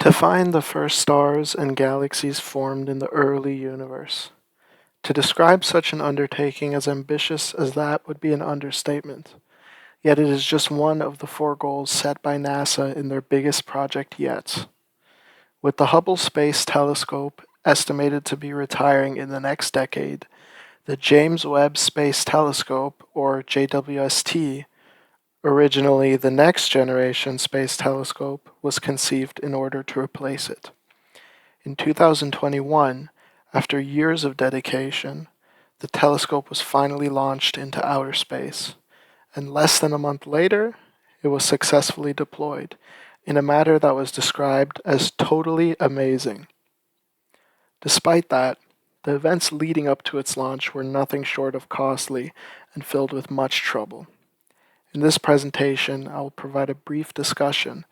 To find the first stars and galaxies formed in the early universe. To describe such an undertaking as ambitious as that would be an understatement, yet it is just one of the four goals set by NASA in their biggest project yet. With the Hubble Space Telescope estimated to be retiring in the next decade, the James Webb Space Telescope, or JWST, originally the Next Generation Space Telescope, was conceived in order to replace it. In 2021, after years of dedication, the telescope was finally launched into outer space, and less than a month later, it was successfully deployed in a manner that was described as totally amazing. Despite that, the events leading up to its launch were nothing short of costly and filled with much trouble. In this presentation, I will provide a brief discussion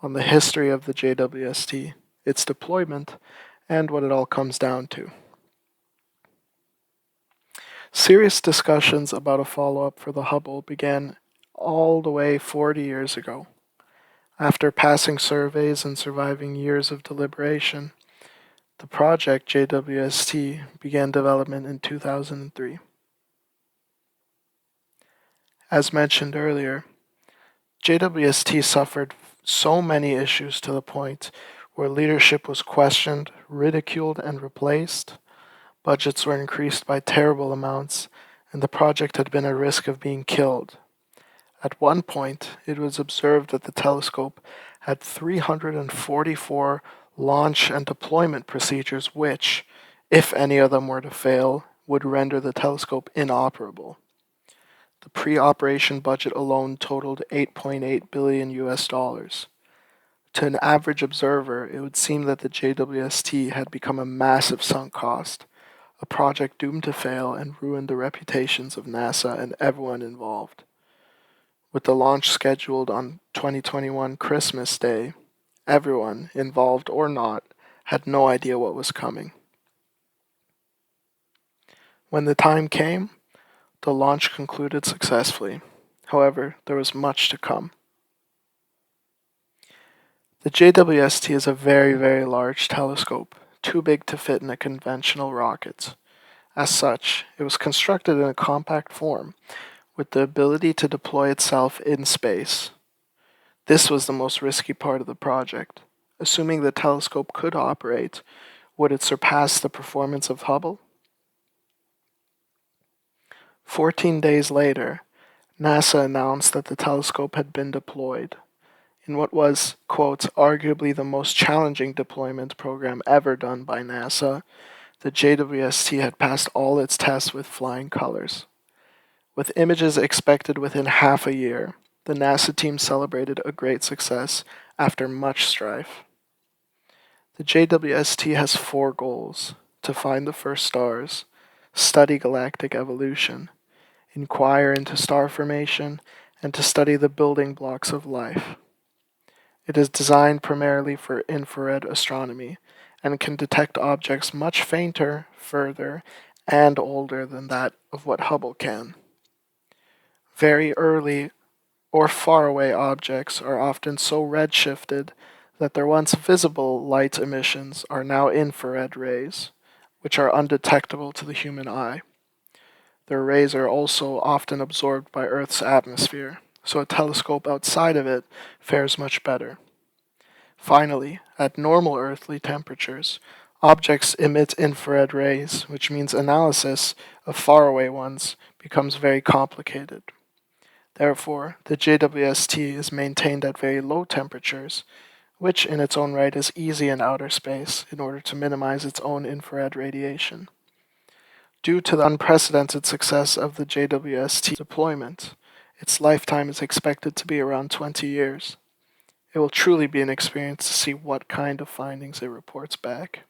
on the history of the JWST, its deployment, and what it all comes down to. Serious discussions about a follow-up for the Hubble began all the way 40 years ago. After passing surveys and surviving years of deliberation, the project JWST began development in 2003. As mentioned earlier, JWST suffered so many issues to the point where leadership was questioned, ridiculed, and replaced. Budgets were increased by terrible amounts, and the project had been at risk of being killed. At one point, it was observed that the telescope had 344 launch and deployment procedures which, if any of them were to fail, would render the telescope inoperable. The pre-operation budget alone totaled 8.8 billion US dollars. To an average observer, it would seem that the JWST had become a massive sunk cost, a project doomed to fail and ruin the reputations of NASA and everyone involved. With the launch scheduled on 2021 Christmas Day, everyone, involved or not, had no idea what was coming. When the time came, the launch concluded successfully. However, there was much to come. The JWST is a very, very large telescope, too big to fit in a conventional rocket. As such, it was constructed in a compact form, with the ability to deploy itself in space. This was the most risky part of the project. Assuming the telescope could operate, would it surpass the performance of Hubble? 14 days later, NASA announced that the telescope had been deployed. In what was, quote, arguably the most challenging deployment program ever done by NASA, the JWST had passed all its tests with flying colors. With images expected within half a year, the NASA team celebrated a great success after much strife. The JWST has four goals: to find the first stars, study galactic evolution, inquire into star formation, and to study the building blocks of life. It is designed primarily for infrared astronomy and can detect objects much fainter, further, and older than that of what Hubble can. Very early or faraway objects are often so redshifted that their once visible light emissions are now infrared rays, which are undetectable to the human eye. Their rays are also often absorbed by Earth's atmosphere, so a telescope outside of it fares much better. Finally, at normal earthly temperatures, objects emit infrared rays, which means analysis of faraway ones becomes very complicated. Therefore, the JWST is maintained at very low temperatures, which in its own right is easy in outer space in order to minimize its own infrared radiation. Due to the unprecedented success of the JWST deployment, its lifetime is expected to be around 20 years. It will truly be an experience to see what kind of findings it reports back.